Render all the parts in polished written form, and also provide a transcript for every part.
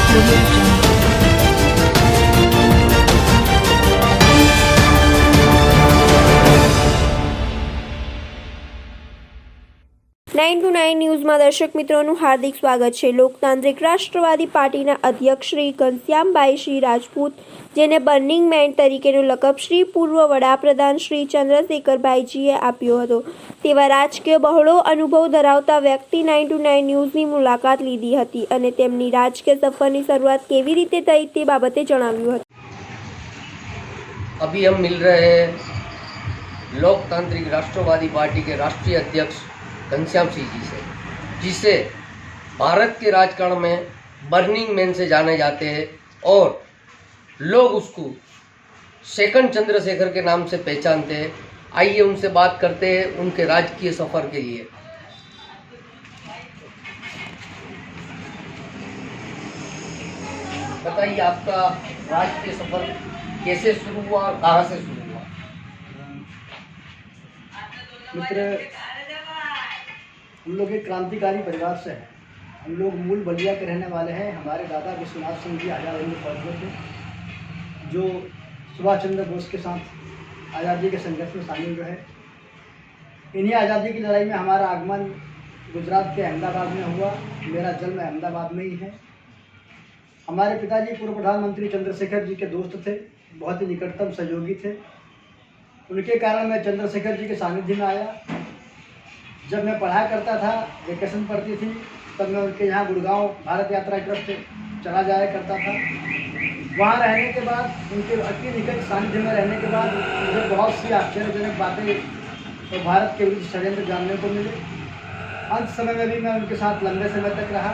Audio Jungle. 9 to 9 ન્યૂઝમાં દર્શક મિત્રોનું હાર્દિક સ્વાગત છે। લોકતાંત્રિક રાષ્ટ્રવાદી પાર્ટીના અધ્યક્ષ શ્રી ઘનશ્યામભાઈ શ્રી રાજપૂત, જેને બર્નિંગ મેન તરીકેનો લકબ શ્રી પૂર્વ વડાપ્રધાન શ્રી ચંદ્રશેખરભાઈજીએ આપ્યો હતો, તેવા રાજકીય બહોળો અનુભવ ધરાવતા વ્યક્તિ 9 to 9 ન્યૂઝની મુલાકાત લીધી હતી અને તેમની રાજકીય સફરની શરૂઆત કેવી રીતે થઈ તે બાબતે જણાવ્યું હતું। अभी हम मिल रहे हैं लोकतांत्रिक राष्ट्रवादी पार्टी के राष्ट्रीय अध्यक्ष घनश्याम सिंह जी से, जिसे भारत के राजकारण में बर्निंग मैन से जाने जाते हैं और लोग उसको सेकंड चंद्रशेखर के नाम से पहचानते हैं। आइए उनसे बात करते हैं उनके राजकीय सफ़र के लिए। बताइए, आपका राजकीय सफ़र कैसे शुरू हुआ और कहाँ से शुरू हुआ? मित्र, हम लोग एक क्रांतिकारी परिवार से हैं। हम लोग मूल बलिया के रहने वाले हैं। हमारे दादा विश्वनाथ सिंह जी आज़ाद हिंद फौज में थे, जो सुभाष चंद्र बोस के साथ आज़ादी के संघर्ष में शामिल रहे। इन्हीं आज़ादी की लड़ाई में हमारा आगमन गुजरात के अहमदाबाद में हुआ। मेरा जन्म अहमदाबाद में ही है। हमारे पिताजी पूर्व प्रधानमंत्री चंद्रशेखर जी के दोस्त थे, बहुत ही निकटतम सहयोगी थे। उनके कारण मैं चंद्रशेखर जी के सानिध्य में आया। जब मैं पढ़ाया करता था, वेकेशन पड़ती थी, तब मैं उनके यहाँ गुड़गांव भारत यात्रा ट्रस्ट चला जाया करता था। वहाँ रहने के बाद, उनके अति निकट सानिध्य में रहने के बाद मुझे बहुत सी आश्चर्यजनक बातें तो भारत के विरुद्ध षड्यंत्र जानने को मिले। अंत समय में भी मैं उनके साथ लंबे समय तक रहा।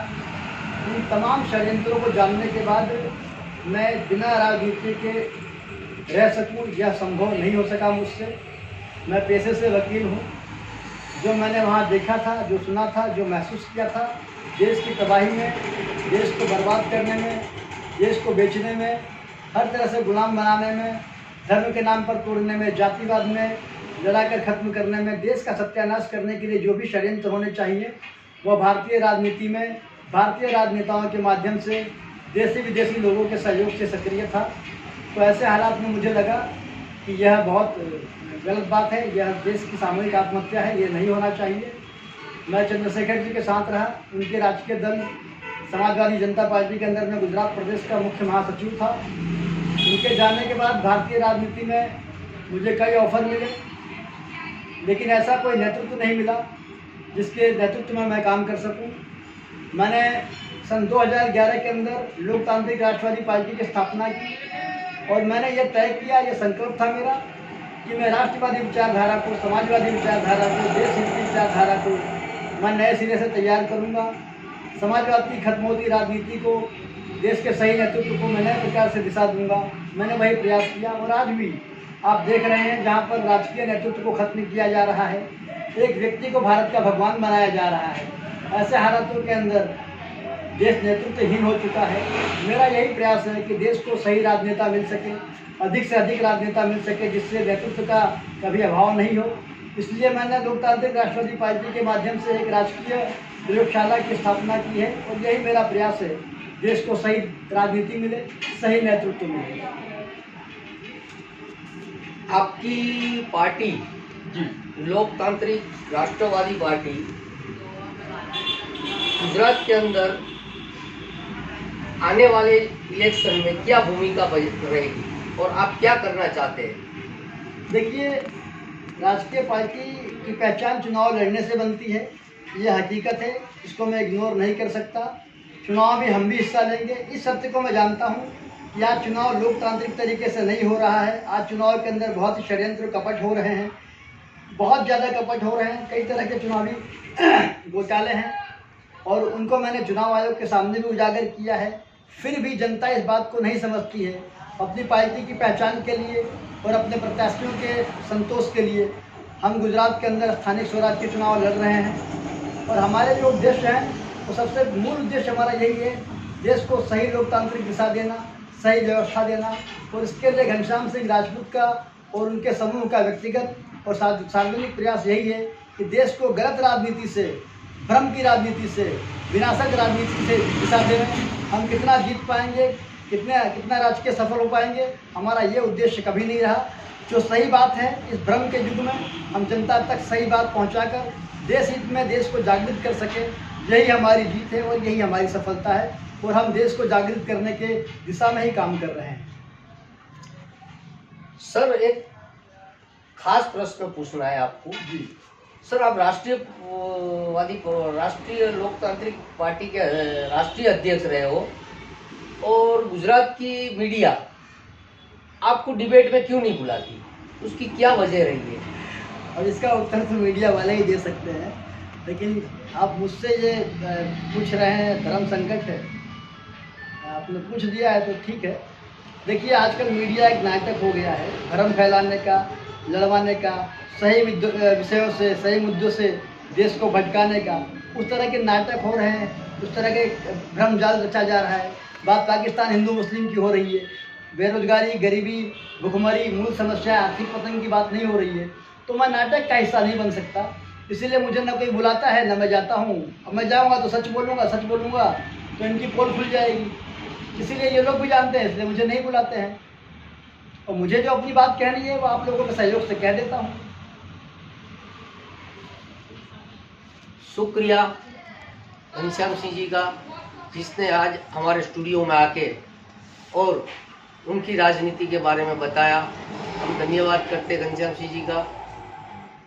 इन तमाम षड्यंत्रों को जानने के बाद मैं बिना राजनीति के रह सकूं, यह संभव नहीं हो सका मुझसे। मैं पेशे से वकील हूं। जो मैंने वहां देखा था, जो सुना था, जो महसूस किया था, देश की तबाही में, देश को बर्बाद करने में, देश को बेचने में, हर तरह से गुलाम बनाने में, धर्म के नाम पर तोड़ने में, जातिवाद में लड़ाकर ख़त्म करने में, देश का सत्यानाश करने के लिए जो भी षड्यंत्र होने चाहिए, वह भारतीय राजनीति में भारतीय राजनेताओं के माध्यम से देशी विदेशी लोगों के सहयोग से सक्रिय था। तो ऐसे हालात में मुझे लगा कि यह बहुत गलत बात है, यह देश की सामूहिक आत्महत्या है, ये नहीं होना चाहिए। मैं चंद्रशेखर जी के साथ रहा। उनके राजकीय दल समाजवादी जनता पार्टी के अंदर मैं गुजरात प्रदेश का मुख्य महासचिव था। उनके जाने के बाद भारतीय राजनीति में मुझे कई ऑफर मिले, लेकिन ऐसा कोई नेतृत्व नहीं मिला जिसके नेतृत्व में मैं काम कर सकूं। मैंने सन 2011 के अंदर लोकतांत्रिक राष्ट्रवादी पार्टी की स्थापना की और मैंने यह तय किया, यह संकल्प था मेरा कि मैं राष्ट्रवादी विचारधारा को, समाजवादी विचारधारा को, देश हित की विचारधारा को मैं नए सिरे से तैयार करूंगा। समाजवाद की खत्म होती राजनीति को, देश के सही नेतृत्व को मैं नए प्रकार से दिशा दूंगा। मैंने वही प्रयास किया और आज भी आप देख रहे हैं, जहाँ पर राजकीय नेतृत्व को खत्म किया जा रहा है, एक व्यक्ति को भारत का भगवान बनाया जा रहा है। ऐसे हालातों के अंदर देश नेतृत्वहीन हो चुका है। मेरा यही प्रयास है कि देश को सही राजनेता मिल सके, अधिक से अधिक राजनेता मिल सके, जिससे नेतृत्व का कभी अभाव नहीं हो। इसलिए मैंने लोकतांत्रिक राष्ट्रवादी पार्टी के माध्यम से एक राजकीय प्रयोगशाला की स्थापना की है और यही मेरा प्रयास है, देश को सही राजनीति मिले, सही नेतृत्व मिले। आपकी पार्टी जी, लोकतांत्रिक राष्ट्रवादी पार्टी गुजरात के अंदर आने वाले इलेक्शन में क्या भूमिका रहेगी और आप क्या करना चाहते हैं? देखिए, राजकीय पार्टी की पहचान चुनाव लड़ने से बनती है, यह हकीकत है, इसको मैं इग्नोर नहीं कर सकता। चुनाव में हम भी हिस्सा लेंगे। इस सत्य को मैं जानता हूँ कि आज चुनाव लोकतांत्रिक तरीके से नहीं हो रहा है। आज चुनाव के अंदर बहुत ही षड्यंत्र कपट हो रहे हैं, बहुत ज़्यादा कपट हो रहे हैं, कई तरह के चुनावी घोटाले हैं और उनको मैंने चुनाव आयोग के सामने भी उजागर किया है। फिर भी जनता इस बात को नहीं समझती है। अपनी पार्टी की पहचान के लिए और अपने प्रत्याशियों के संतोष के लिए हम गुजरात के अंदर स्थानीय स्वराज के चुनाव लड़ रहे हैं और हमारे जो उद्देश्य हैं, वो सबसे मूल उद्देश्य हमारा यही है, देश को सही लोकतांत्रिक दिशा देना, सही व्यवस्था देना। और इसके लिए घनश्याम सिंह राजपूत का और उनके समूह का व्यक्तिगत और सार्वजनिक प्रयास यही है कि देश को गलत राजनीति से, भ्रम की राजनीति से, विनाशक राजनीति से दिशा दें हम कितना जीत पाएंगे, कितना राजकीय सफल हो पाएंगे, हमारा ये उद्देश्य कभी नहीं रहा। जो सही बात है, इस भ्रम के युग में हम जनता तक सही बात पहुंचाकर देश हित में देश को जागृत कर सके, यही हमारी जीत है और यही हमारी सफलता है, और हम देश को जागृत करने के दिशा में ही काम कर रहे हैं। सर, एक खास प्रश्न पूछना है आपको। जी सर, आप राष्ट्रीय लोकतांत्रिक पार्टी के राष्ट्रीय अध्यक्ष रहे हो, और गुजरात की मीडिया आपको डिबेट में क्यों नहीं बुलाती, उसकी क्या वजह रही है? और इसका उत्तर तो मीडिया वाले ही दे सकते हैं, लेकिन आप मुझसे ये पूछ रहे हैं, धर्म संकट है, आपने पूछ दिया है तो ठीक है। देखिए, आजकल मीडिया एक नाटक हो गया है, भ्रम फैलाने का, लड़वाने का, सही विषयों से, सही मुद्दों से देश को भटकाने का। उस तरह के नाटक हो रहे हैं, उस तरह के भ्रम जाल रचा जा रहा है। बात पाकिस्तान हिंदू मुस्लिम की हो रही है, बेरोजगारी, गरीबी, भुखमरी, मूल समस्या, आर्थिक पतन की बात नहीं हो रही है। तो मैं नाटक का हिस्सा नहीं बन सकता, इसीलिए मुझे न कोई बुलाता है न मैं जाता हूँ। अब मैं जाऊँगा तो सच बोलूँगा तो इनकी पोल खुल जाएगी, इसीलिए ये लोग भी जानते हैं, इसलिए मुझे नहीं बुलाते हैं। और मुझे जो अपनी बात कहनी है वो आप लोगों के सहयोग से कह देता हूँ। शुक्रिया घनश्याम सिंह जी का, जिसने आज हमारे स्टूडियो में आके और उनकी राजनीति के बारे में बताया। हम धन्यवाद करते घनश्याम सिंह जी का।